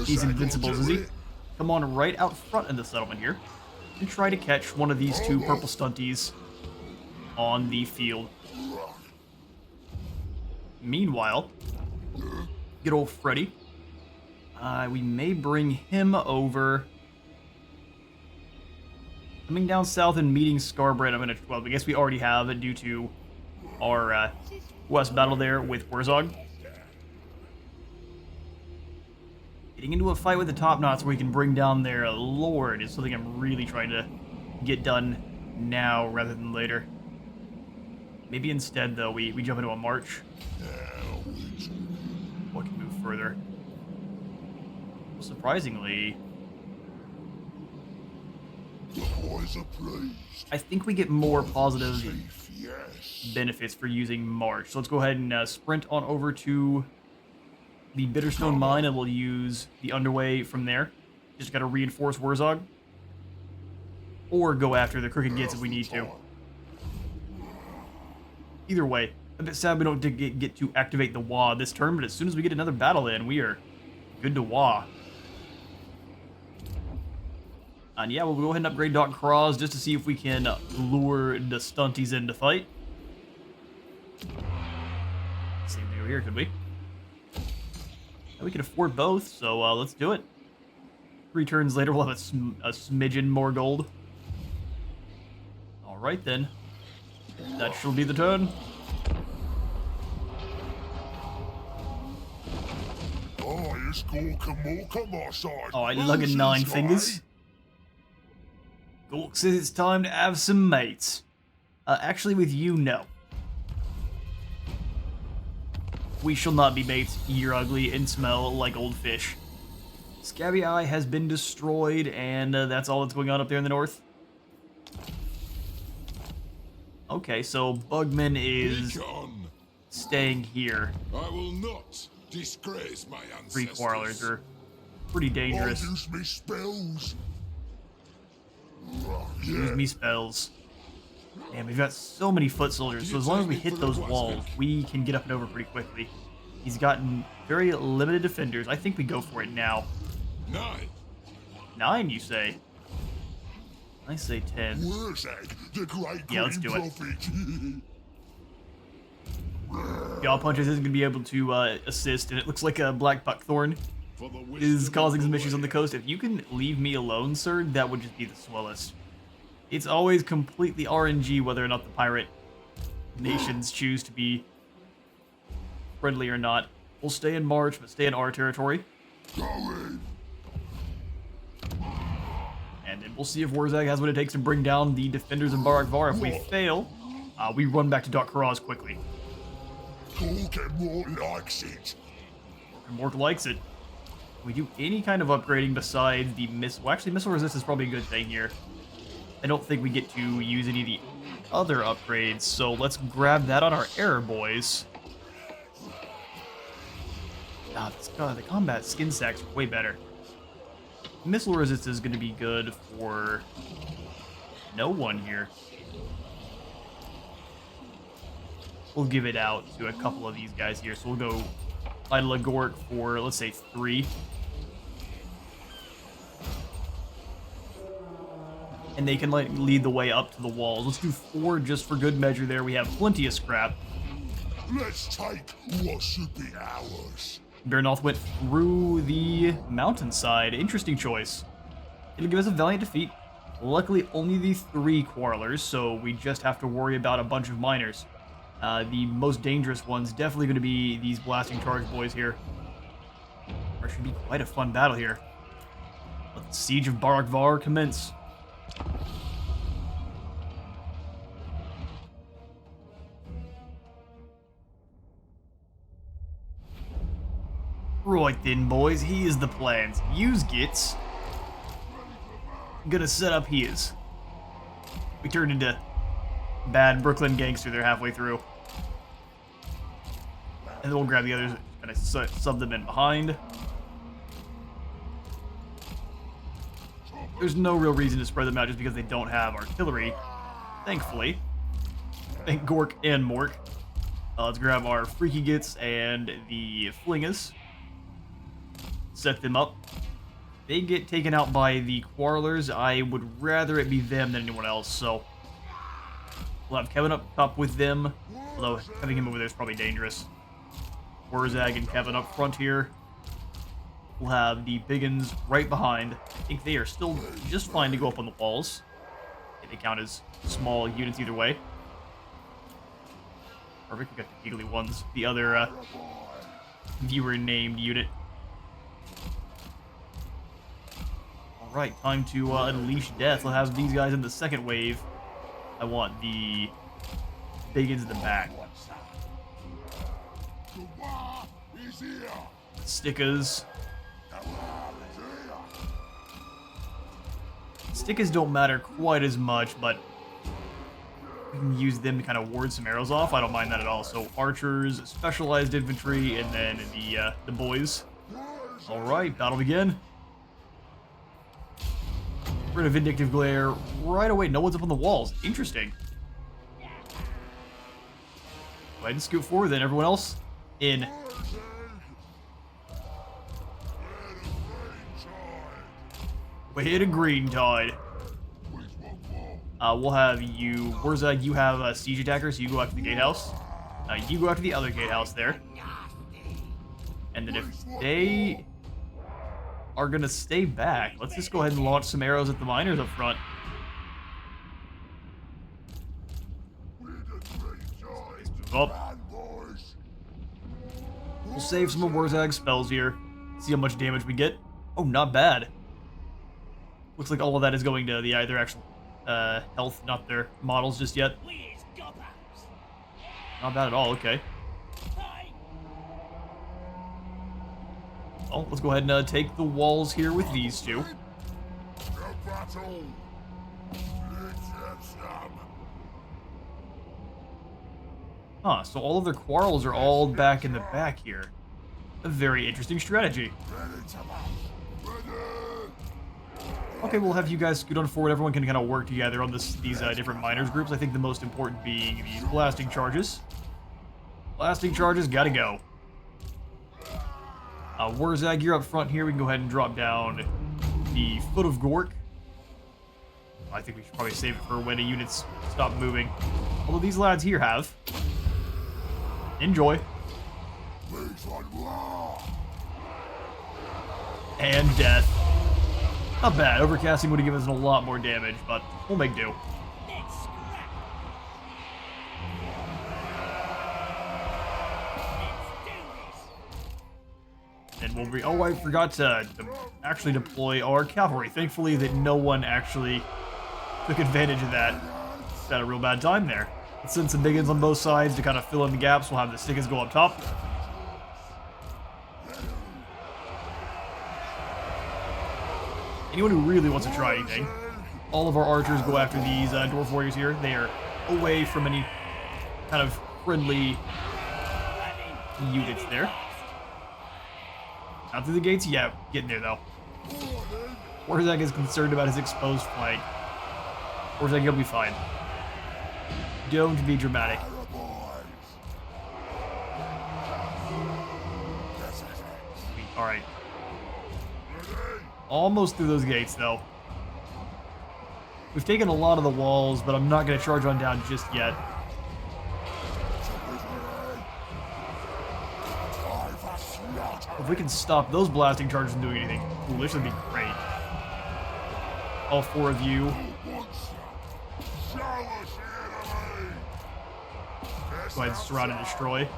He's invincibles, is he? Come on right out front in the settlement here, and try to catch one of these 2 purple stunties on the field. Meanwhile, good old Freddy. We may bring him over. Coming down south and meeting Scarbred, well, I guess we already have it due to our west battle there with Wurzzag. Getting into a fight with the Top Knots where we can bring down their Lord is something I'm really trying to get done now rather than later. Maybe instead, though, we jump into a march. What can move further? Well, surprisingly, The boys are pleased. I think we get more positive Safe, yes. benefits for using march. So let's go ahead and sprint on over to the Bitterstone Mine, and we'll use the underway from there. Just gotta reinforce Wurzzag. Or go after the crooked gits if we need to. Either way, a bit sad we don't get to activate the Wah this turn, but as soon as we get another battle in, we are good to Wah. And yeah, we'll go ahead and upgrade Doc Cross just to see if we can lure the stunties in to fight. Same thing over here, could we? Yeah, we can afford both, so let's do it. 3 turns later, we'll have a smidgen more gold. Alright then. That shall be the turn. Oh, it's Gork and Mork on my side. Oh, I lug in 9 fingers. Gork says it's time to have some mates. Actually, with you, no. We shall not be mates. You're ugly and smell like old fish. Scabby Eye has been destroyed, and that's all that's going on up there in the north. Okay, so Bugman is staying here. I will not disgrace my ancestors. 3 quarrelers are pretty dangerous. I'll use me spells. Use me spells. Man, we've got so many foot soldiers, so as long as we hit those walls, we can get up and over pretty quickly. He's gotten very limited defenders. I think we go for it now. 9. 9, you say? I say 10. Wurzzag, the great Yeah, let's green do it. prophet. Yaw Punches isn't going to be able to assist, and it looks like a Black Buckthorn is causing some issues on the coast. If you can leave me alone, sir, that would just be the swellest. It's always completely RNG whether or not the pirate nations choose to be friendly or not. We'll stay in March, but stay in our territory. Going. And then we'll see if Wurzzag has what it takes to bring down the defenders of Barak Var. If we fail, we run back to Doc Karaz quickly. Gork and Mork likes it. And Mork likes it. We do any kind of upgrading besides the missile. Well, actually, missile resist is probably a good thing here. I don't think we get to use any of the other upgrades, so let's grab that on our error boys. The combat skin sacks are way better. Missile resist is going to be good for no one here. We'll give it out to a couple of these guys here, so we'll go Idle Gork for, let's say, 3. And they can lead the way up to the walls. Let's do 4 just for good measure there. We have plenty of scrap. Let's take what should be ours. Bearnoth went through the mountainside. Interesting choice. It'll give us a valiant defeat. Luckily, only the 3 quarrelers, so we just have to worry about a bunch of miners. The most dangerous one's definitely going to be these blasting charge boys here. Or it should be quite a fun battle here. Let the siege of Barak Var commence. Right then, boys, here's the plans. Use Gits. Gonna set up his. We turned into bad Brooklyn gangster there halfway through. And then we'll grab the others and sub them in behind. There's no real reason to spread them out just because they don't have artillery. Thankfully. Thank Gork and Mork. Let's grab our Freaky Gits and the Flingas. Set them up. They get taken out by the Quarrelers. I would rather it be them than anyone else, so we'll have Kevin up top with them, although having him over there is probably dangerous. Wurzzag and Kevin up front here. We'll have the Biggins right behind. I think they are still just fine to go up on the walls. They count as small units either way. Perfect, we got the giggly ones. The other viewer named unit. Alright, time to unleash death. We'll have these guys in the second wave. I want the Biggins in the back. Stickers. Stickers don't matter quite as much, but we can use them to kind of ward some arrows off. I don't mind that at all. So archers, specialized infantry, and then the boys. All right, battle begin. Rid of Vindictive Glare right away. No one's up on the walls. Interesting. Go ahead and scoot forward then. Everyone else in. Way to green tide. We'll have you, Wurzzag, you have siege attackers, so you go after the gatehouse. You go after the other gatehouse there. And then if they are going to stay back, let's just go ahead and launch some arrows at the miners up front. Up. We'll save some of Wurzzag's spells here. See how much damage we get. Oh, not bad. Looks like all of that is going to the either actual health, not their models just yet. Not bad at all, okay. Well, let's go ahead and take the walls here with these two. Huh, so all of their quarrels are all back in the back here. A very interesting strategy. Okay, we'll have you guys scoot on forward. Everyone can kind of work together on these different miners groups. I think the most important being the blasting charges. Blasting charges, gotta go. Wurzzag, you're up front here. We can go ahead and drop down the Foot of Gork. I think we should probably save it for when the units stop moving. Although these lads here have. Enjoy. And death. Not bad. Overcasting would have given us a lot more damage, but we'll make do. And we'll be. Oh, I forgot to actually deploy our cavalry. Thankfully, that no one actually took advantage of that. Had a real bad time there. Let's send some biggins on both sides to kind of fill in the gaps. We'll have the stickers go up top. Anyone who really wants to try anything, all of our archers go after these dwarf warriors here. They are away from any kind of friendly units there. Out through the gates? Yeah, getting there though. Wurzzag is concerned about his exposed flank. Wurzzag, you'll be fine. Don't be dramatic. Alright. Almost through those gates, though. We've taken a lot of the walls, but I'm not going to charge on down just yet. If we can stop those blasting charges from doing anything foolish, that'd be great. All four of you. Go ahead and surround and destroy.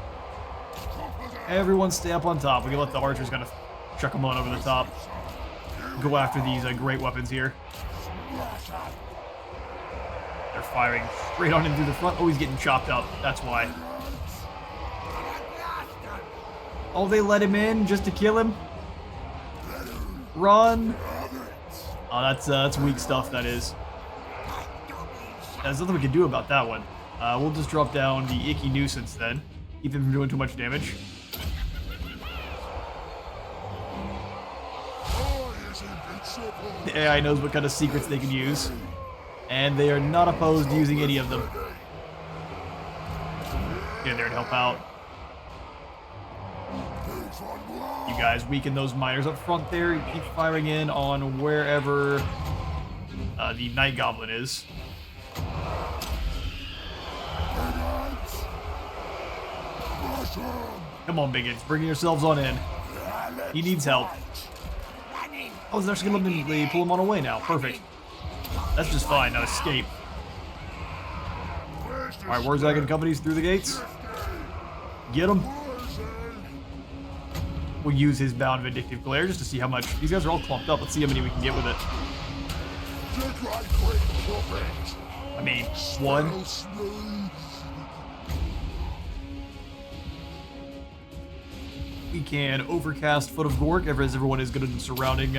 Everyone stay up on top. We can let the archers kind of chuck them on over the top. Go after these great weapons here. They're firing straight on him through the front. Oh, he's getting chopped up. That's why. Oh, they let him in just to kill him? Run! Oh, that's weak stuff, that is. There's nothing we can do about that one. We'll just drop down the Icky Nuisance then. Keep him from doing too much damage. The AI knows what kind of secrets they can use. And they are not opposed to using any of them. Get in there and help out. You guys weaken those miners up front there. Keep firing in on wherever the Night Goblin is. Come on, bigots. Bring yourselves on in. He needs help. Oh, they're actually going to let me pull him on away now. Perfect. That's just fine. Now escape. Alright, Wurzzag and company's through the gates. Get him. We'll use his bound Vindictive Glare just to see how much. These guys are all clumped up. Let's see how many we can get with it. I mean, one. We can overcast Foot of Gork, as everyone is good at surrounding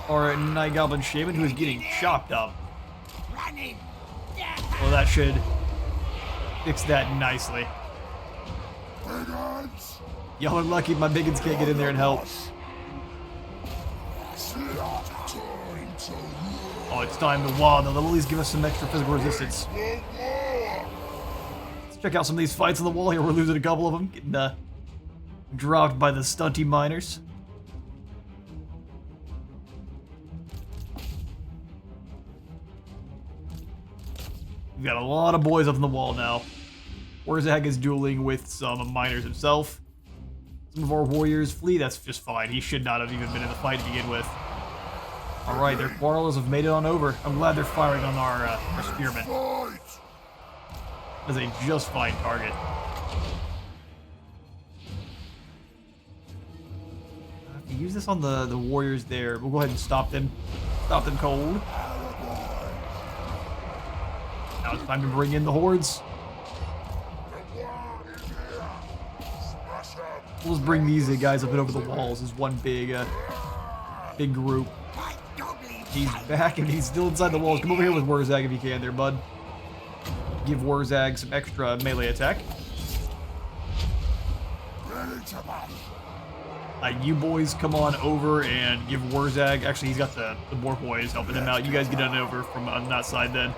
our Night Goblin Shaman, who is getting chopped up. Well, that should fix that nicely. Y'all are lucky my biggins can't get in there and help. Oh, it's time to wow. They'll at least give us some extra physical resistance. Let's check out some of these fights on the wall here. We're losing a couple of them. Getting dropped by the stunty miners. We've got a lot of boys up on the wall now. Wurzzag is dueling with some miners himself. Some of our warriors flee. That's just fine. He should not have even been in the fight to begin with. Alright, their quarrels have made it on over. I'm glad they're firing on our spearmen. That's a just fine target. If you use this on the warriors there, we'll go ahead and stop them. Stop them cold. Now it's time to bring in the hordes. We'll just bring these guys up and over the walls as one big group. He's back and he's still inside the walls. Come over here with Wurzzag if you can there, bud. Give Wurzzag some extra melee attack. You boys come on over and give Wurzzag... Actually, he's got the boar boys helping him out. You guys get on over from on that side then.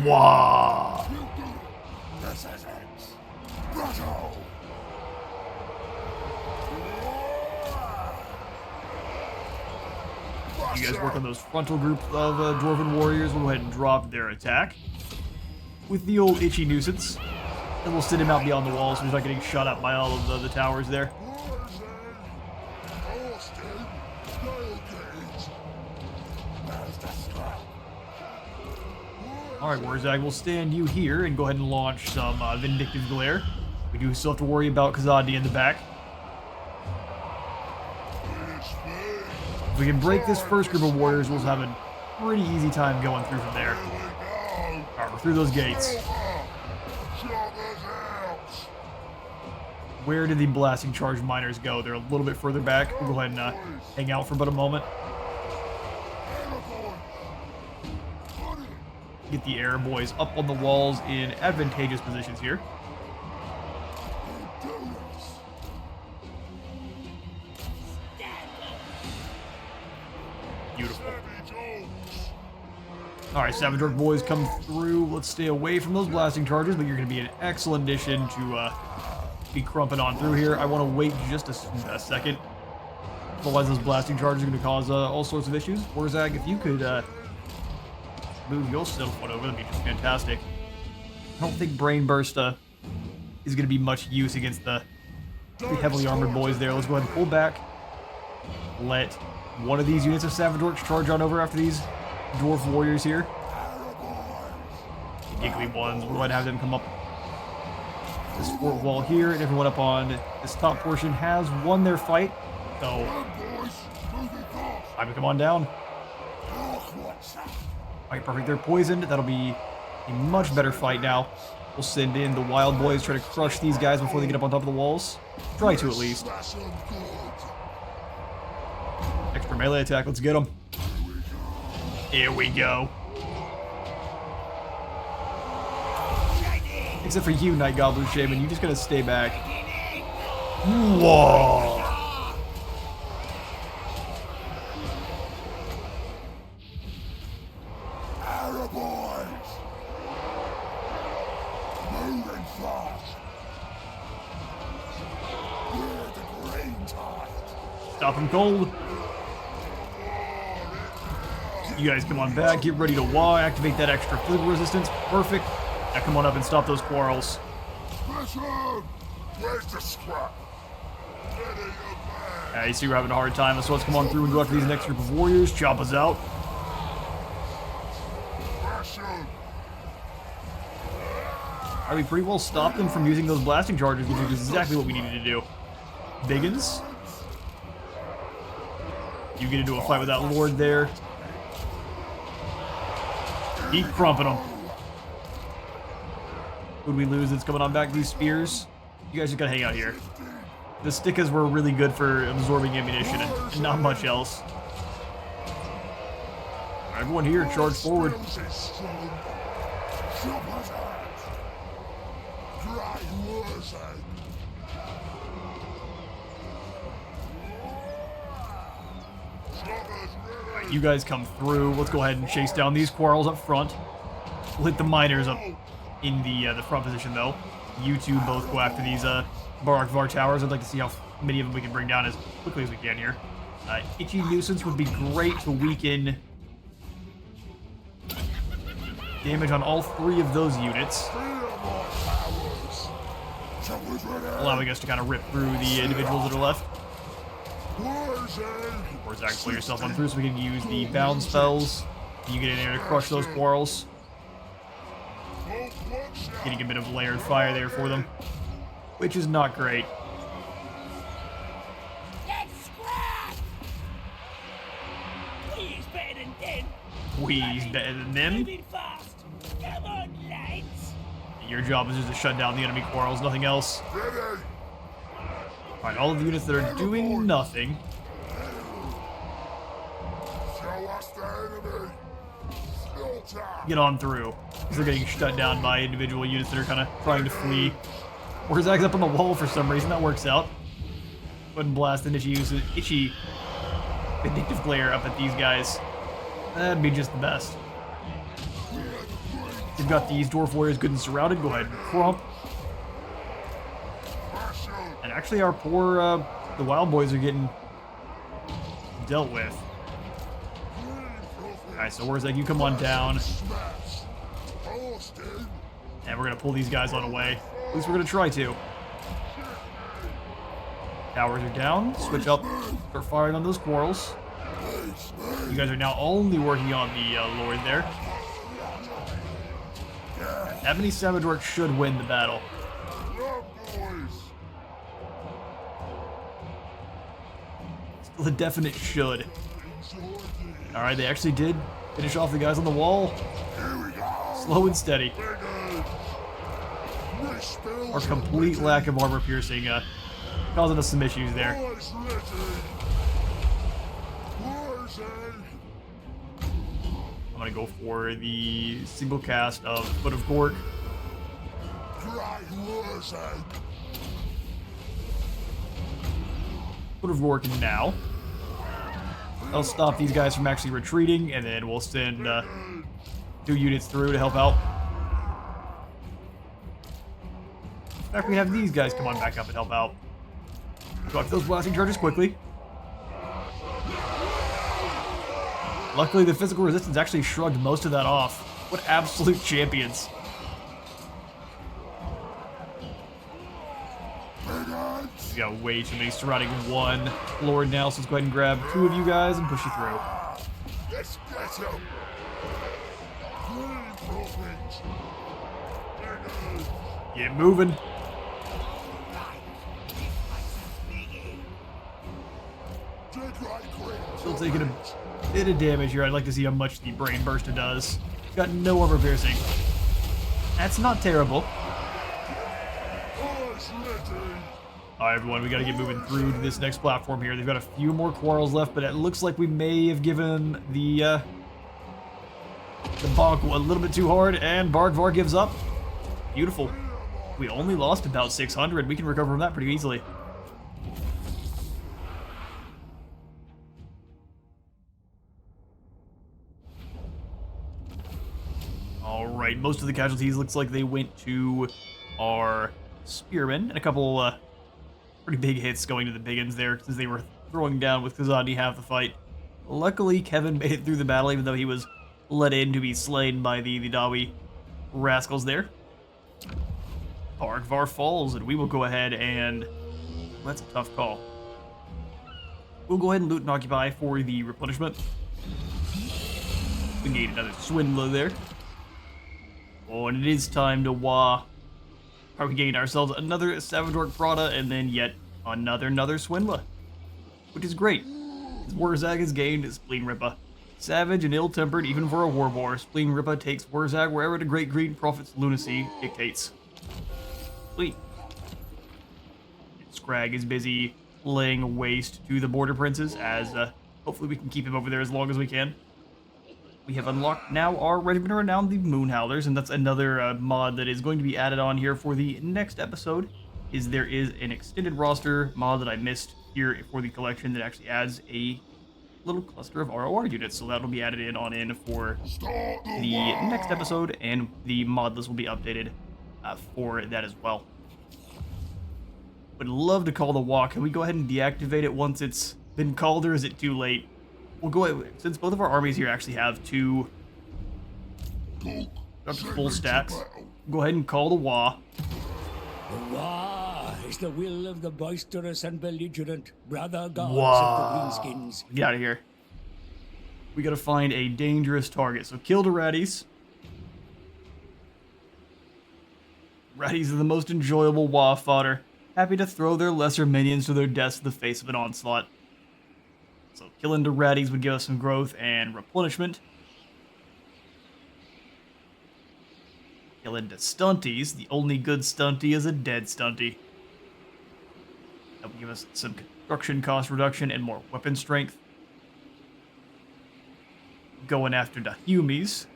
Wow. You guys work on those frontal group of Dwarven warriors. We'll go ahead and drop their attack with the old itchy nuisance. And we'll send him out beyond the wall so he's not getting shot up by all of the towers there. Alright, Wurzzag, we'll stand you here and go ahead and launch some Vindictive Glare. We do still have to worry about Kazadi in the back. If we can break this first group of warriors, we'll have a pretty easy time going through from there. Alright, we're through those gates. Where did the blasting charge miners go? They're a little bit further back. We'll go ahead and hang out for about a moment. Get the air boys up on the walls in advantageous positions here. Beautiful. Alright, Savage Orc boys come through. Let's stay away from those blasting charges, but you're going to be an excellent addition to be crumping on through here. I want to wait just a second. Otherwise, those blasting charges are going to cause all sorts of issues. Wurzzag, if you could move your still foot over, that'd be just fantastic. I don't think Brain Burst is going to be much use against the heavily armored boys there. Let's go ahead and pull back. Let one of these units of Savage Orcs charge on over after these Dwarf Warriors here. The giggly ones, we'll go ahead and have them come up this fort wall here, and everyone up on this top portion has won their fight. So, time to come on down. Alright, perfect. They're poisoned. That'll be a much better fight now. We'll send in the wild boys, try to crush these guys before they get up on top of the walls. Try to, at least. Extra melee attack. Let's get them. Here we go. Except for you, Night Goblin Shaman. You just gotta stay back. Whoa! Stop him cold. You guys come on back, get ready to wah, activate that extra physical resistance. Perfect. Now come on up and stop those quarrels. Where's the scrap? You see we're having a hard time, so let's come on through and go after these next group of warriors. Chop us out. Alright, we pretty well stopped them from using those blasting charges, which is exactly what we needed to do. Biggins. You get into a fight with that lord there. Keep crumping them. Would we lose? It's coming on back. These spears. You guys just gotta hang out here. The stickas were really good for absorbing ammunition and not much else. Right, everyone here, charge forward. Alright, you guys come through. Let's go ahead and chase down these quarrels up front. We'll hit the miners up in the front position, though. You two both go after these Barakvar towers. I'd like to see how many of them we can bring down as quickly as we can here. Itchy Nuisance would be great to weaken damage on all 3 of those units, allowing us to kind of rip through the individuals that are left. Wurzzag, pull yourself on through so we can use the bound spells. You get in there to crush those quarrels. Getting a bit of layered fire there for them, which is not great. Let's scrap! We's better than them. We's better than them. Moving fast. Come on, lads. Your job is just to shut down the enemy quarrels, nothing else. Alright, all of the units that are doing nothing. Get on through, because they're getting shut down by individual units that are kind of trying to flee. Wurzzag's up on the wall for some reason, that works out. Go ahead and blast an itchy vindictive glare up at these guys. That'd be just the best. They've got these dwarf warriors good and surrounded. Go ahead and crump. And actually our poor, the wild boys are getting dealt with. Alright, so Wurzzag, you come on down. And we're gonna pull these guys on away. At least we're gonna try to. Towers are down. Switch up. Start firing on those quarrels. You guys are now only working on the Lord there. That many Savage Orcs should win the battle. Still a definite should. Alright, they actually did finish off the guys on the wall. Slow and steady. Our complete lack of armor piercing causing us some issues there. I'm gonna go for the single cast of Foot of Gork. Foot of Gork now. That'll stop these guys from actually retreating, and then we'll send 2 units through to help out. In fact, we have these guys come on back up and help out. Go after those blasting charges quickly. Luckily, the physical resistance actually shrugged most of that off. What absolute champions. We got way too many surrounding one Lord now, so let's go ahead and grab 2 of you guys and push you through. Let's get him. Get moving. Still taking a bit of damage here. I'd like to see how much the Brain Burster does. Got no armor piercing. That's not terrible. Alright, everyone, we gotta get moving through to this next platform here. They've got a few more quarrels left, but it looks like we may have given the bonk a little bit too hard, and Barakvar gives up. Beautiful. We only lost about 600. We can recover from that pretty easily. Alright, most of the casualties looks like they went to our spearmen, and a couple pretty big hits going to the biggins there, since they were throwing down with Kazandi half the fight. Luckily, Kevin made it through the battle, even though he was let in to be slain by the Dawi rascals there. Barakvar falls, and we will go ahead and... That's a tough call. We'll go ahead and loot and occupy for the replenishment. We need another Swindler there. Oh, and it is time to probably gain ourselves another Savage Orc Prada, and then yet another Swindler. Which is great. Wurzzag has gained Spleen Rippa. Savage and ill-tempered even for a Warbore, Spleen Rippa takes Wurzzag wherever the Great Green Prophet's lunacy dictates. Sweet. Scrag is busy laying waste to the Border Princes, as hopefully we can keep him over there as long as we can. We have unlocked now our Regiment of Renown, the Moonhowlers, and that's another mod that is going to be added on here for the next episode. There is an extended roster mod that I missed here for the collection that actually adds a little cluster of ROR units, so that'll be added in for Start the the war. next episode, and the mod list will be updated for that as well. Would love to call the walk. Can we go ahead and deactivate it once it's been called, or is it too late? We'll go ahead, since both of our armies here actually have two Cook, up to send full me to stacks. battle. Go ahead and call the WA. The war is the will of the boisterous and belligerent brother gods Wow. of the Greenskins. Get out of here. We gotta find a dangerous target. So kill the ratties. Ratties are the most enjoyable WA fodder. Happy to throw their lesser minions to their deaths in the face of an onslaught. So killing the ratties would give us some growth and replenishment. Killing the stunties. The only good stunty is a dead stunty. That would give us some construction cost reduction and more weapon strength. Going after the humies.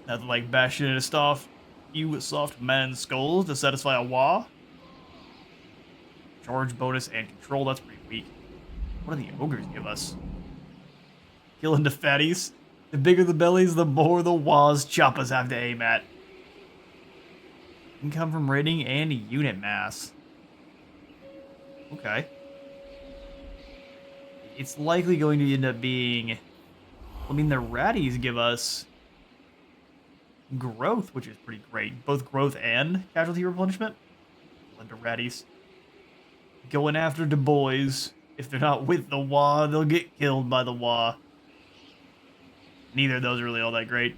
Nothing like bashing into soft man skulls to satisfy a wah. Charge bonus and control, that's pretty weak. What do the ogres give us? Killing the fatties. The bigger the bellies, the more the wahs choppas have to aim at. Income from rating and unit mass. Okay. It's likely going to end up being... I mean, the ratties give us growth, which is pretty great. Both growth and casualty replenishment. Under ratties. Going after the boys. If they're not with the WA, they'll get killed by the WA. Neither of those are really all that great.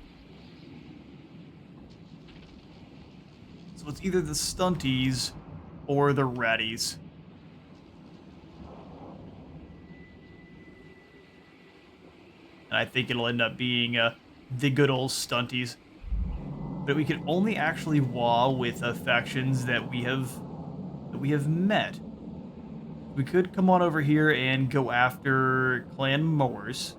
So it's either the stunties or the ratties. And I think it'll end up being the good old stunties. But we can only actually WA with factions that we have met. We could come on over here and go after Clan Moors.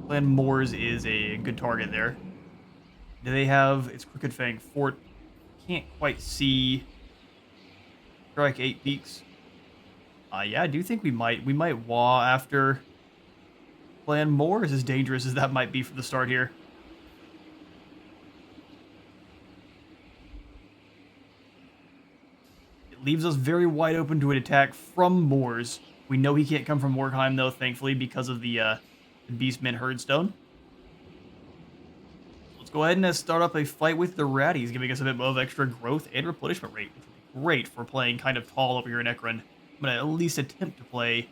Clan Moors is a good target there. Do they have its Crooked Fang Fort? Can't quite see. Strike 8 peaks. Yeah, I do think we might WA after Clan Moors, as dangerous as that might be for the start here. It leaves us very wide open to an attack from Moors. We know he can't come from Morkheim, though, thankfully, because of the Beastmen Herdstone. Let's go ahead and start up a fight with the ratties, giving us a bit of extra growth and replenishment rate, which would be great for playing kind of tall over here in Ekron. I'm going to at least attempt to play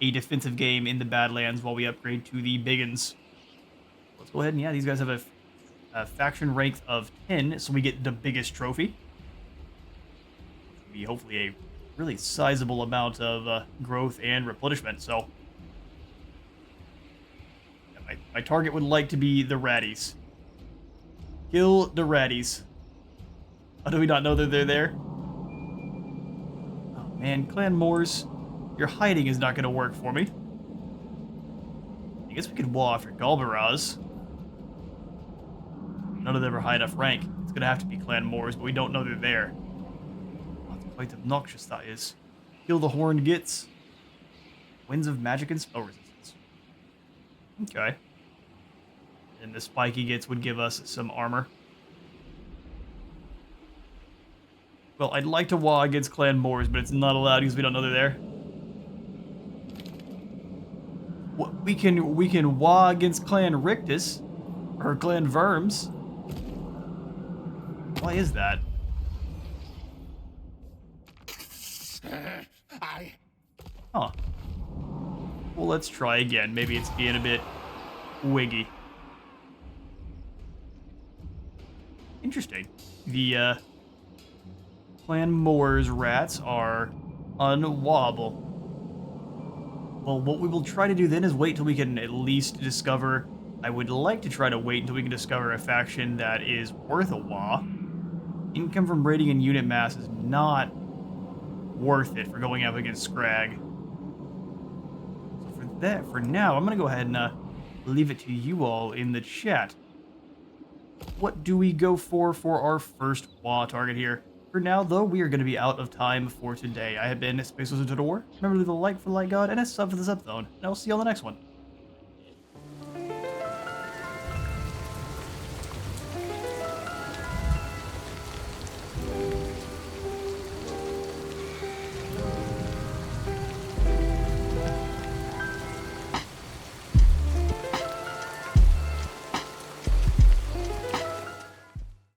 a defensive game in the Badlands while we upgrade to the Biggins. Let's go ahead and, yeah, these guys have a faction rank of 10, so we get the biggest trophy. Be hopefully a really sizable amount of growth and replenishment. So yeah, my target would like to be the ratties. Kill the ratties. Oh, do we not know that they're there? Oh man, Clan Moors, your hiding is not going to work for me. I guess we could wall after Galbaraz. None of them are high enough rank. It's going to have to be Clan Moors, but we don't know they're there. Quite obnoxious that is. Kill the Horned Gits. Winds of Magic and Spell Resistance. Okay. And the Spiky Gits would give us some armor. Well, I'd like to WA against Clan Moors, but it's not allowed because we don't know they're there. We can WA against Clan Rictus. Or Clan Verms. Why is that? Huh. Well, let's try again. Maybe it's being a bit wiggy. Interesting. The Clan Moors rats are unwobble. Well, what we will try to do then is wait till we can at least discover... I would like to try to wait until we can discover a faction that is worth a WA. Income from rating and unit mass is not worth it for going up against Scrag. So for now, I'm going to go ahead and leave it to you all in the chat. What do we go for our first WA target here? For now, though, we are going to be out of time for today. I have been Space Wizard to the War. Remember to leave a like for the light god and a sub for the sub zone, and I'll see you on the next one.